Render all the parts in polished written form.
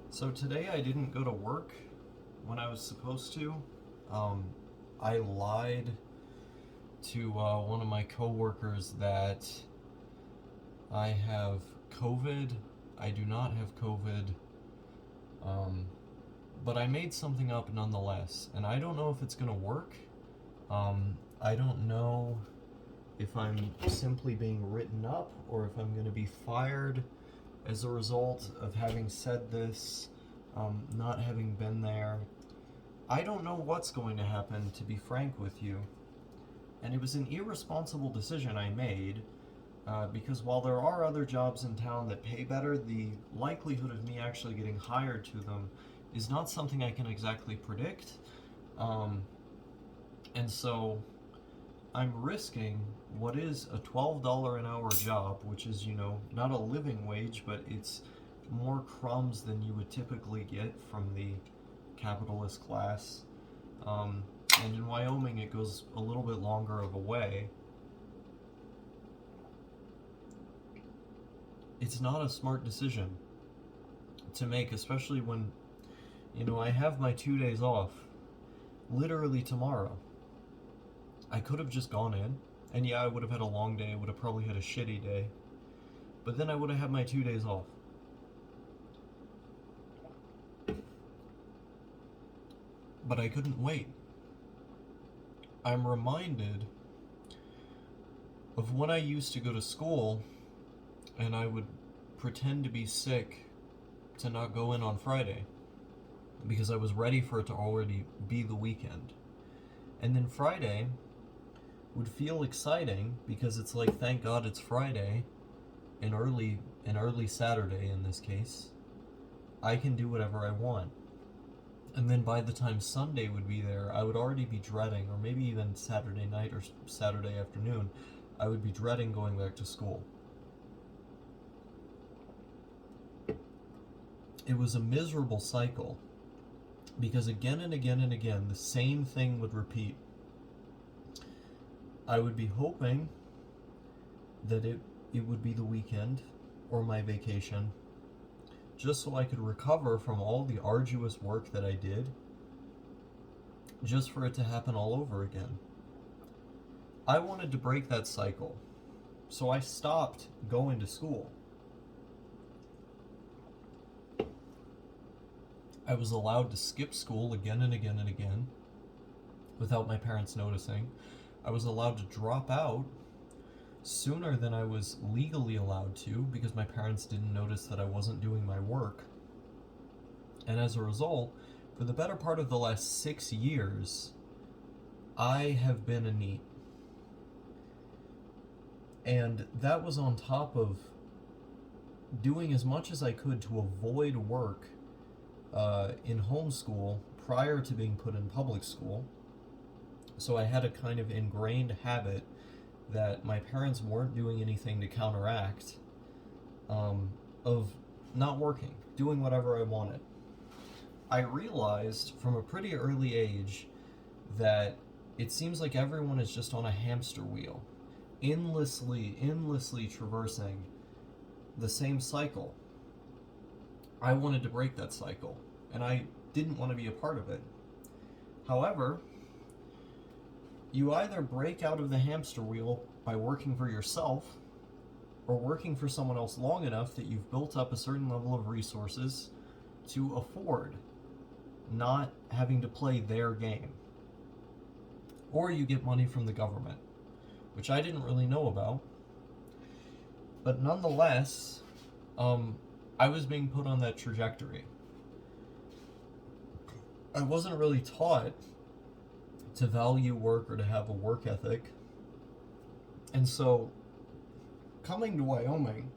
So today I didn't go to work when I was supposed to. Um, I lied to one of my coworkers that I have COVID. I do not have COVID, um, but I made something up nonetheless, and I don't know if it's gonna work. I don't know if I'm simply being written up or if I'm gonna be fired as a result of having said this, not having been there. I don't know what's going to happen, to be frank with you. And it was an irresponsible decision I made because while there are other jobs in town that pay better, the likelihood of me actually getting hired to them is not something I can exactly predict. Um, and so I'm risking what is a $12 an hour job, which is, not a living wage, but it's more crumbs than you would typically get from the capitalist class. Um, and in Wyoming, it goes a little bit longer of a way. It's not a smart decision to make, especially when, I have my 2 days off literally tomorrow. I could have just gone in, and yeah, I would have had a long day, I would have probably had a shitty day, but then I would have had my 2 days off. But I couldn't wait. I'm reminded of when I used to go to school and I would pretend to be sick to not go in on Friday because I was ready for it to already be the weekend. And then Friday would feel exciting because it's like, thank God it's Friday, an early Saturday in this case. I can do whatever I want. And then by the time Sunday would be there, I would already be dreading, or maybe even Saturday night or Saturday afternoon, I would be dreading going back to school. It was a miserable cycle because again and again and again, the same thing would repeat. I would be hoping that it would be the weekend or my vacation, just so I could recover from all the arduous work that I did, just for it to happen all over again. I wanted to break that cycle, so I stopped going to school. I was allowed to skip school again and again and again without my parents noticing. I was allowed to drop out sooner than I was legally allowed to because my parents didn't notice that I wasn't doing my work. And as a result, for the better part of the last 6 years, I have been a NEET. And that was on top of doing as much as I could to avoid work in homeschool prior to being put in public school. So I had a kind of ingrained habit that my parents weren't doing anything to counteract, of not working, doing whatever I wanted. I realized from a pretty early age that it seems like everyone is just on a hamster wheel, endlessly traversing the same cycle. I wanted to break that cycle, and I didn't want to be a part of it. However, you either break out of the hamster wheel by working for yourself, or working for someone else long enough that you've built up a certain level of resources to afford not having to play their game. Or you get money from the government, which I didn't really know about. But nonetheless, I was being put on that trajectory. I wasn't really taught to value work or to have a work ethic. And so, coming to Wyoming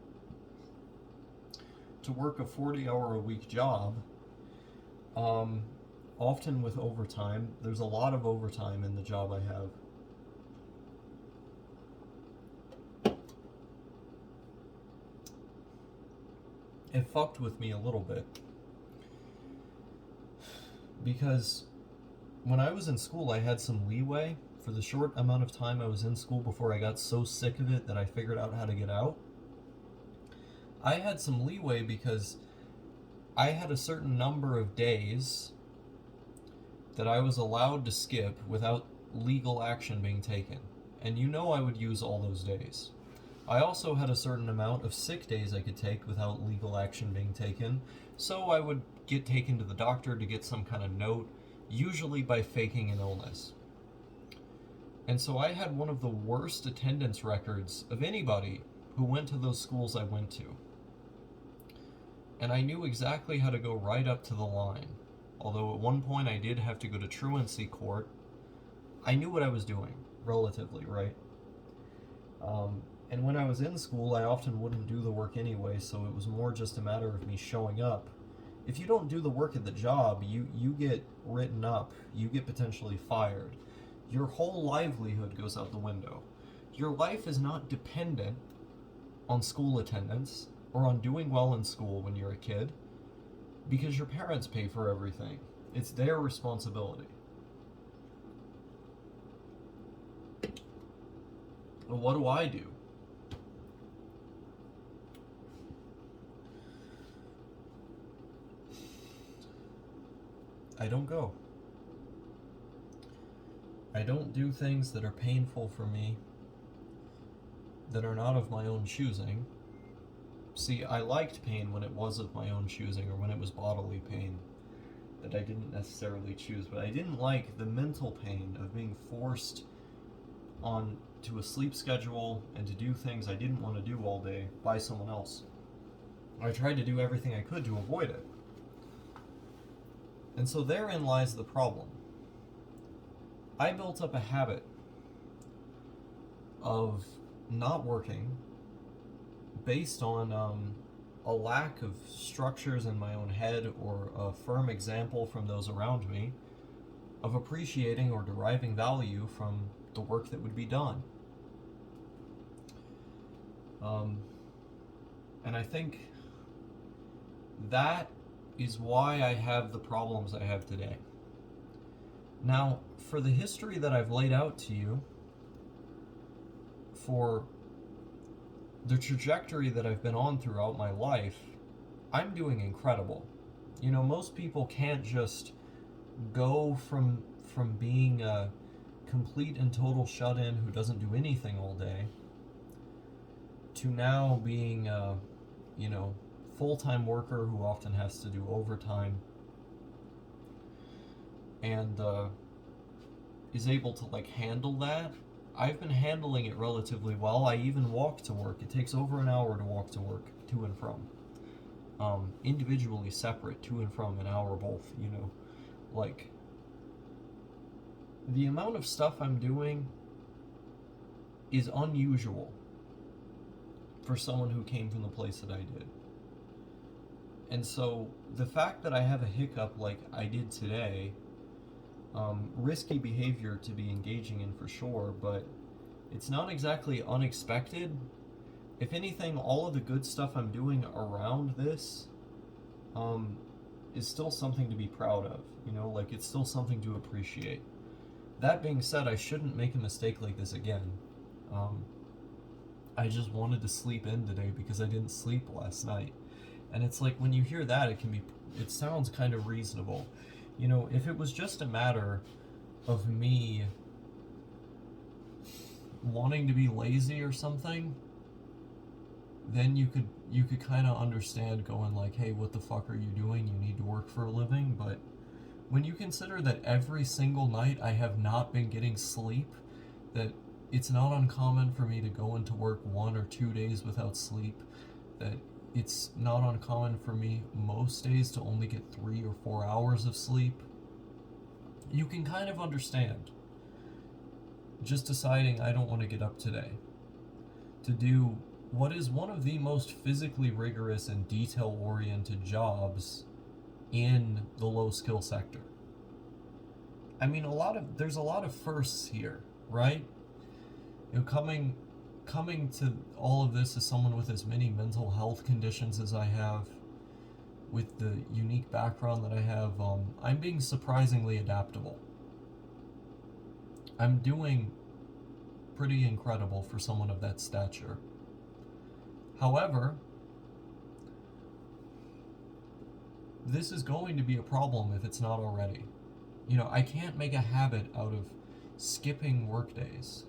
to work a 40-hour-a-week job, often with overtime, there's a lot of overtime in the job I have. It fucked with me a little bit. Because when I was in school, I had some leeway for the short amount of time I was in school before I got so sick of it that I figured out how to get out. I had some leeway because I had a certain number of days that I was allowed to skip without legal action being taken. And you know I would use all those days. I also had a certain amount of sick days I could take without legal action being taken, so I would get taken to the doctor to get some kind of note, usually by faking an illness. And so I had one of the worst attendance records of anybody who went to those schools I went to. And I knew exactly how to go right up to the line. Although at one point I did have to go to truancy court, I knew what I was doing, relatively, right? And when I was in school, I often wouldn't do the work anyway, so it was more just a matter of me showing up. If you don't do the work at the job, you get written up, you get potentially fired. Your whole livelihood goes out the window. Your life is not dependent on school attendance or on doing well in school when you're a kid, because your parents pay for everything. It's their responsibility. Well, what do I do? I don't go. I don't do things that are painful for me, that are not of my own choosing. See, I liked pain when it was of my own choosing, or when it was bodily pain that I didn't necessarily choose, but I didn't like the mental pain of being forced on to a sleep schedule and to do things I didn't want to do all day by someone else. I tried to do everything I could to avoid it. And so therein lies the problem. I built up a habit of not working based on a lack of structures in my own head or a firm example from those around me of appreciating or deriving value from the work that would be done. And I think that is why I have the problems I have today. Now, for the history that I've laid out to you, for the trajectory that I've been on throughout my life, I'm doing incredible. You know, most people can't just go from being a complete and total shut-in who doesn't do anything all day to now being a, full-time worker who often has to do overtime and is able to handle that. I've been handling it relatively well. I even walk to work. It takes over an hour to walk to work, to and from. Individually separate, to and from, an hour both, the amount of stuff I'm doing is unusual for someone who came from the place that I did. And so the fact that I have a hiccup like I did today, risky behavior to be engaging in for sure, but it's not exactly unexpected. If anything, all of the good stuff I'm doing around this is still something to be proud of, it's still something to appreciate. That being said, I shouldn't make a mistake like this again. I just wanted to sleep in today because I didn't sleep last night. And it's like, when you hear that, it sounds kind of reasonable. If it was just a matter of me wanting to be lazy or something, then you could kind of understand going hey, what the fuck are you doing? You need to work for a living. But when you consider that every single night I have not been getting sleep, that it's not uncommon for me to go into work 1 or 2 days without sleep, that it's not uncommon for me most days to only get 3 or 4 hours of sleep, you can kind of understand just deciding I don't want to get up today to do what is one of the most physically rigorous and detail-oriented jobs in the low-skill sector. I mean, there's a lot of firsts here, right? Coming to all of this as someone with as many mental health conditions as I have, with the unique background that I have, I'm being surprisingly adaptable. I'm doing pretty incredible for someone of that stature. However, this is going to be a problem if it's not already. You know, I can't make a habit out of skipping work days.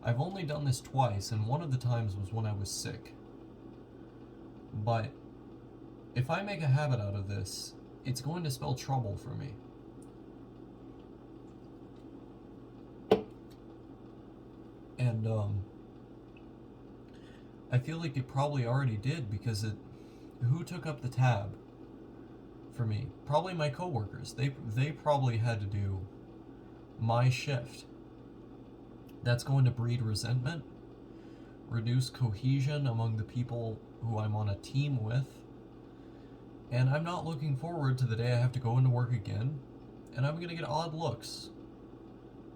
I've only done this twice, and one of the times was when I was sick. But if I make a habit out of this, it's going to spell trouble for me. And I feel like it probably already did, because who took up the tab for me? Probably my coworkers. They probably had to do my shift. That's going to breed resentment, reduce cohesion among the people who I'm on a team with, and I'm not looking forward to the day I have to go into work again, and I'm going to get odd looks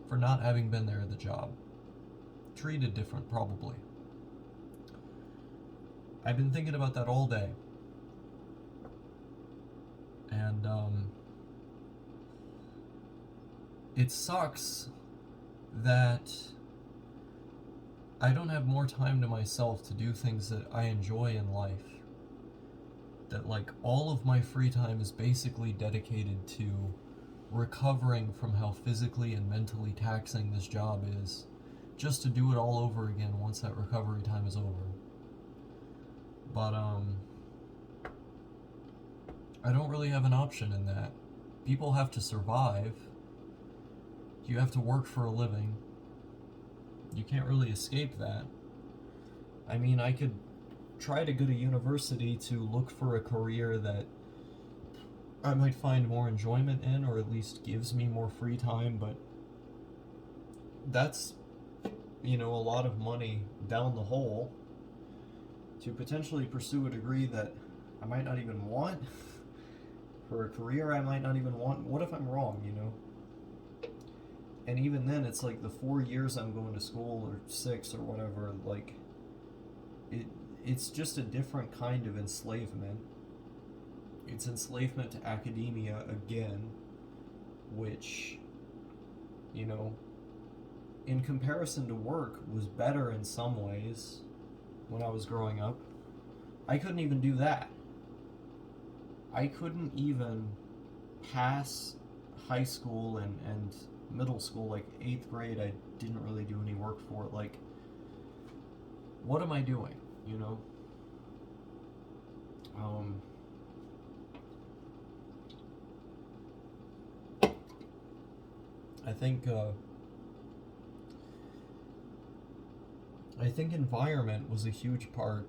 for not having been there at the job. Treated different, probably. I've been thinking about that all day. And it sucks that I don't have more time to myself to do things that I enjoy in life. That, like, all of my free time is basically dedicated to recovering from how physically and mentally taxing this job is, just to do it all over again once that recovery time is over. But I don't really have an option in that. People have to survive. You have to work for a living. You can't really escape that. I mean, I could try to go to university to look for a career that I might find more enjoyment in, or at least gives me more free time, but that's, you know, a lot of money down the hole to potentially pursue a degree that I might not even want, for a career I might not even want. What if I'm wrong, you know? And even then, it's like the 4 years I'm going to school, or 6 or whatever, like, it's just a different kind of enslavement. It's enslavement to academia again, which, you know, in comparison to work, was better in some ways when I was growing up. I couldn't even do that. I couldn't even pass high school and middle school. Like 8th grade, I didn't really do any work for it. Like, what am I doing, you know? I think environment was a huge part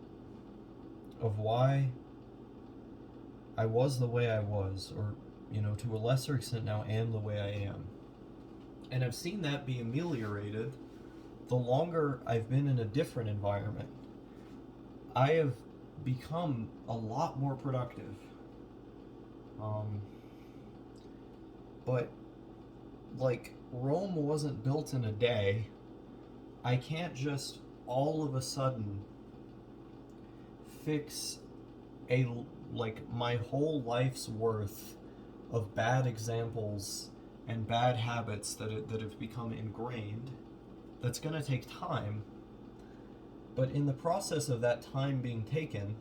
of why I was the way I was, or, you know, to a lesser extent now am the way I am. And I've seen that be ameliorated the longer I've been in a different environment. I have become a lot more productive. But, like, Rome wasn't built in a day. I can't just all of a sudden fix my whole life's worth of bad examples and bad habits that have become ingrained. That's going to take time. But in the process of that time being taken,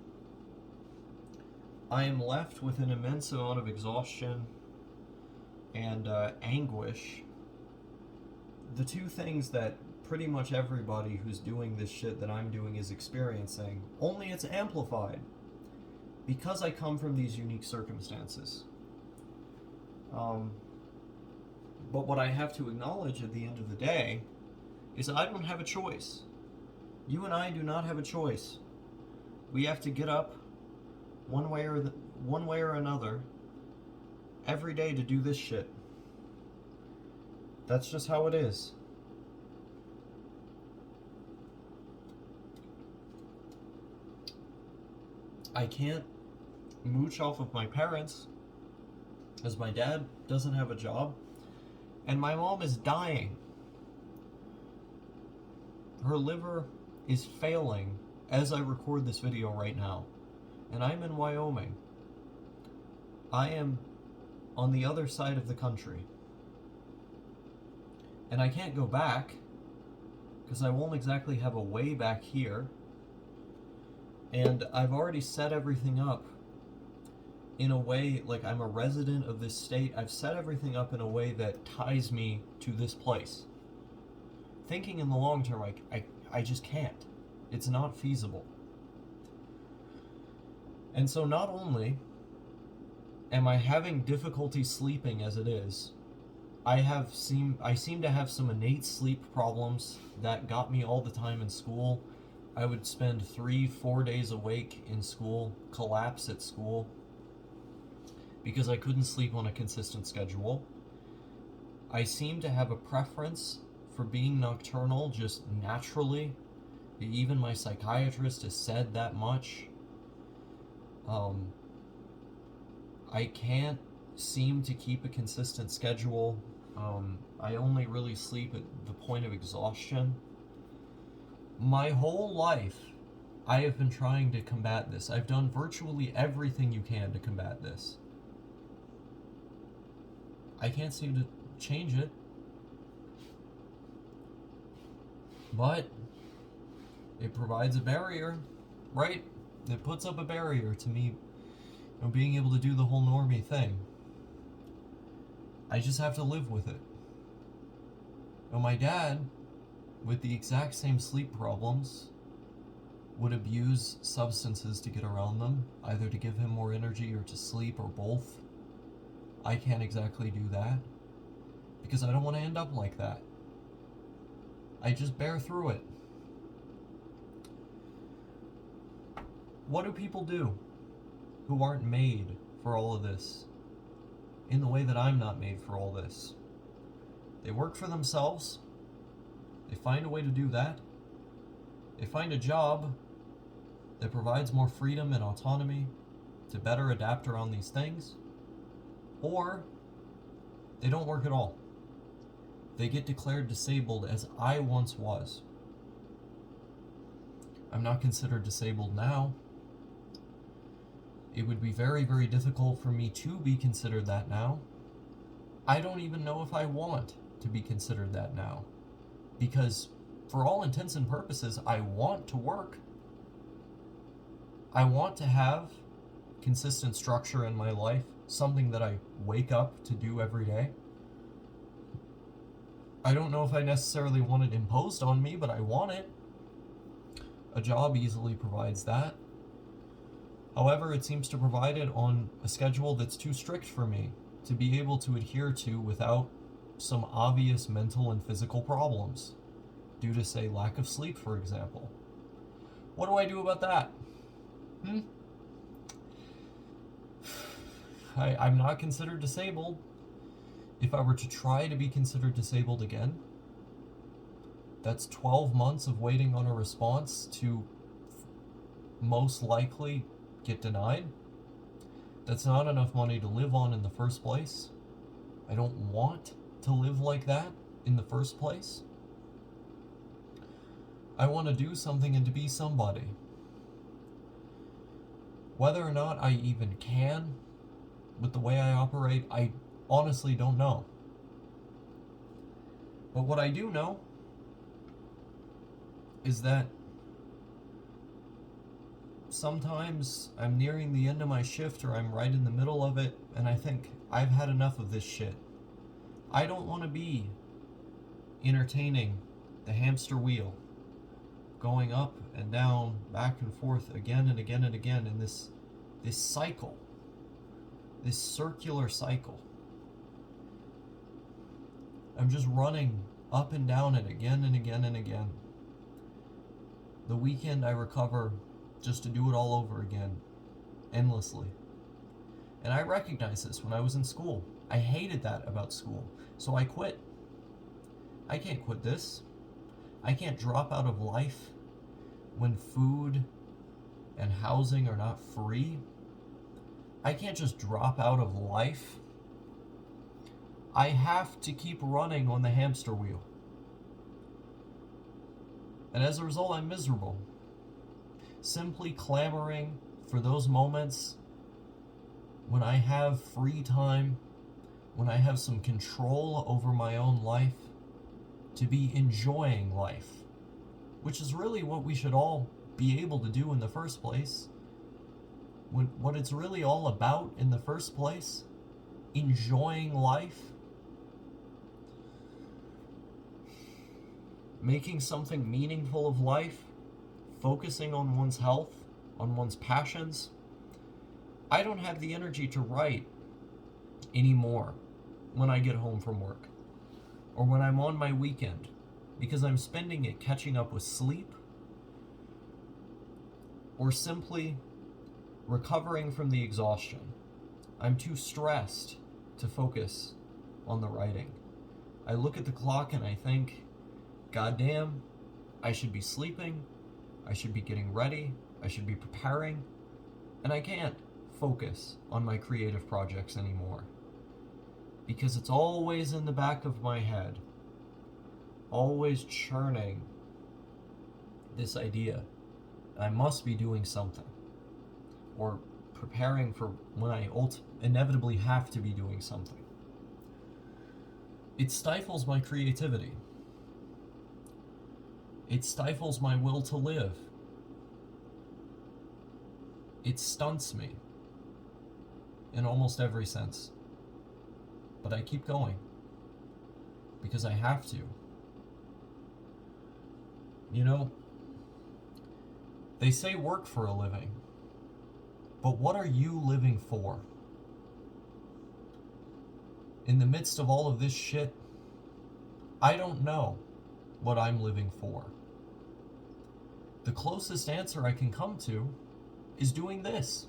I am left with an immense amount of exhaustion and anguish. The two things that pretty much everybody who's doing this shit that I'm doing is experiencing, only it's amplified because I come from these unique circumstances. But what I have to acknowledge at the end of the day is I don't have a choice. You and I do not have a choice. We have to get up one way or another every day to do this shit. That's just how it is. I can't mooch off of my parents, as my dad doesn't have a job, and my mom is dying. Her liver is failing as I record this video right now, and I'm in Wyoming. I am on the other side of the country, and I can't go back because I won't exactly have a way back here. And I've already set everything up in a way, like I'm a resident of this state. I've set everything up in a way that ties me to this place. Thinking in the long term, I just can't. It's not feasible. And so not only am I having difficulty sleeping as it is, I seem to have some innate sleep problems that got me all the time in school. I would spend 3-4 days awake in school, collapse at school, because I couldn't sleep on a consistent schedule. I seem to have a preference for being nocturnal just naturally. Even my psychiatrist has said that much. I can't seem to keep a consistent schedule. I only really sleep at the point of exhaustion. My whole life, I have been trying to combat this. I've done virtually everything you can to combat this. I can't seem to change it. But it provides a barrier, right? It puts up a barrier to me, being able to do the whole normie thing. I just have to live with it. My dad, with the exact same sleep problems, would abuse substances to get around them, either to give him more energy or to sleep, or both. I can't exactly do that, because I don't want to end up like that. I just bear through it. What do people do who aren't made for all of this? In the way that I'm not made for all this. They work for themselves. They find a way to do that. They find a job that provides more freedom and autonomy to better adapt around these things. Or they don't work at all. They get declared disabled, as I once was. I'm not considered disabled now. It would be very, very difficult for me to be considered that now. I don't even know if I want to be considered that now. Because, for all intents and purposes, I want to work. I want to have consistent structure in my life, something that I wake up to do every day. I don't know if I necessarily want it imposed on me, but I want it. A job easily provides that. However, it seems to provide it on a schedule that's too strict for me to be able to adhere to without some obvious mental and physical problems, due to, say, lack of sleep, for example. What do I do about that? I'm not considered disabled. If I were to try to be considered disabled again, that's 12 months of waiting on a response to most likely get denied. That's not enough money to live on in the first place. I don't want to live like that in the first place. I want to do something and to be somebody. Whether or not I even can, with the way I operate, I honestly don't know. But what I do know is that sometimes I'm nearing the end of my shift, or I'm right in the middle of it, and I think, I've had enough of this shit. I don't want to be entertaining the hamster wheel, going up and down, back and forth, again and again and again, in this cycle, this circular cycle. I'm just running up and down it again and again and again. The weekend I recover just to do it all over again, endlessly. And I recognized this when I was in school. I hated that about school, so I quit. I can't quit this. I can't drop out of life when food and housing are not free. I can't just drop out of life. I have to keep running on the hamster wheel. And as a result, I'm miserable. Simply clamoring for those moments when I have free time, when I have some control over my own life, to be enjoying life, which is really what we should all be able to do in the first place. when what it's really all about in the first place, enjoying life, making something meaningful of life, focusing on one's health, on one's passions. I don't have the energy to write anymore when I get home from work or when I'm on my weekend, because I'm spending it catching up with sleep or simply recovering from the exhaustion. I'm too stressed to focus on the writing. I look at the clock and I think, goddamn, I should be sleeping, I should be getting ready, I should be preparing, and I can't focus on my creative projects anymore. Because it's always in the back of my head, always churning this idea. I must be doing something, or preparing for when I inevitably have to be doing something. It stifles my creativity. It stifles my will to live. It stunts me in almost every sense. But I keep going because I have to. You know, they say work for a living, but what are you living for? In the midst of all of this shit, I don't know what I'm living for. The closest answer I can come to is doing this.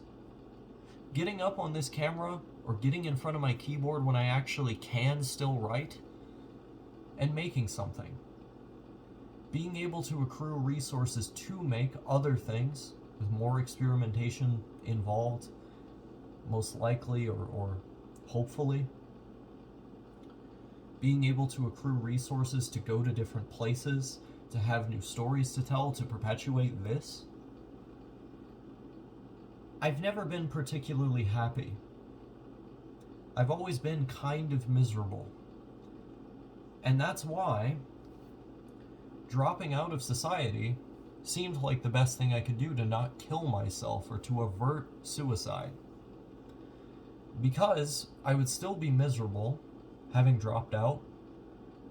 Getting up on this camera or getting in front of my keyboard when I actually can still write and making something. Being able to accrue resources to make other things with more experimentation involved, most likely or hopefully. Being able to accrue resources to go to different places, to have new stories to tell, to perpetuate this. I've never been particularly happy. I've always been kind of miserable. And that's why dropping out of society seemed like the best thing I could do to not kill myself or to avert suicide. Because I would still be miserable having dropped out,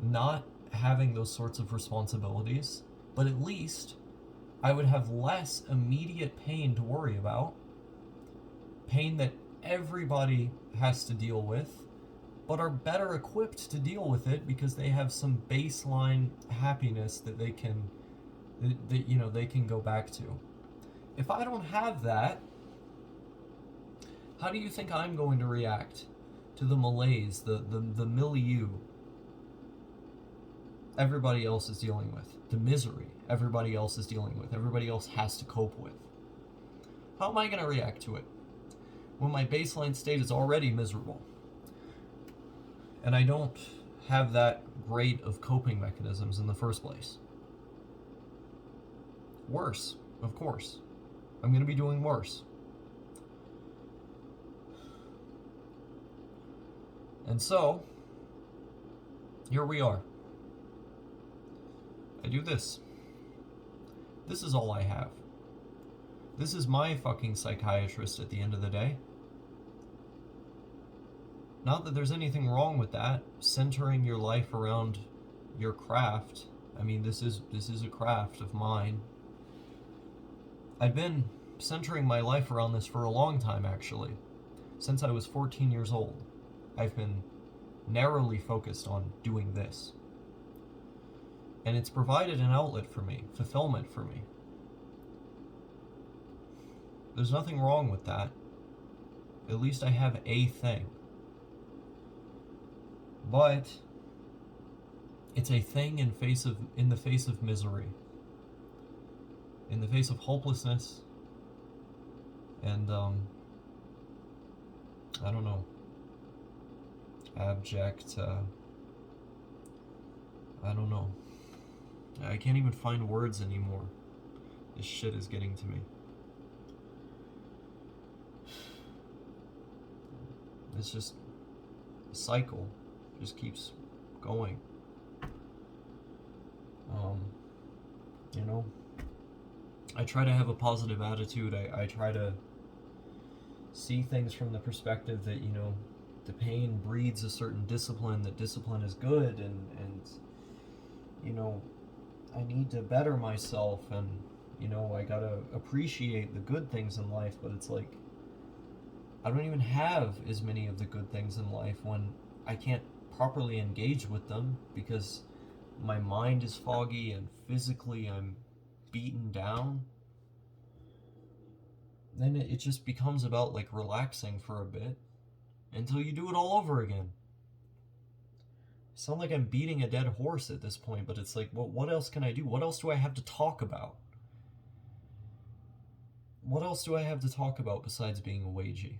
not having those sorts of responsibilities, but at least I would have less immediate pain to worry about, pain that everybody has to deal with, but are better equipped to deal with it because they have some baseline happiness that they can go back to. If I don't have that, how do you think I'm going to react to the malaise, the milieu everybody else is dealing with, the misery everybody else is dealing with, everybody else has to cope with? How am I going to react to it when my baseline state is already miserable? And I don't have that great of coping mechanisms in the first place. Worse, of course. I'm going to be doing worse. And so, here we are. I do this. This is all I have. This is my fucking psychiatrist at the end of the day. Not that there's anything wrong with that, centering your life around your craft. I mean, this is a craft of mine. I've been centering my life around this for a long time, actually. Since I was 14 years old, I've been narrowly focused on doing this. And it's provided an outlet for me, fulfillment for me. There's nothing wrong with that. At least I have a thing. But it's a thing in the face of misery, in the face of hopelessness, and I don't know, abject. I don't know. I can't even find words anymore. This shit is getting to me. It's just a cycle. Just keeps going. I try to have a positive attitude. I try to see things from the perspective that, the pain breeds a certain discipline, that discipline is good, and you know, I need to better myself, and, I gotta appreciate the good things in life, but it's like, I don't even have as many of the good things in life when I can't properly engage with them because my mind is foggy and physically I'm beaten down. Then it just becomes about like relaxing for a bit until you do it all over again. I sound like I'm beating a dead horse at this point, but it's like, well, what else can I do? What else do I have to talk about? What else do I have to talk about besides being a Wagie?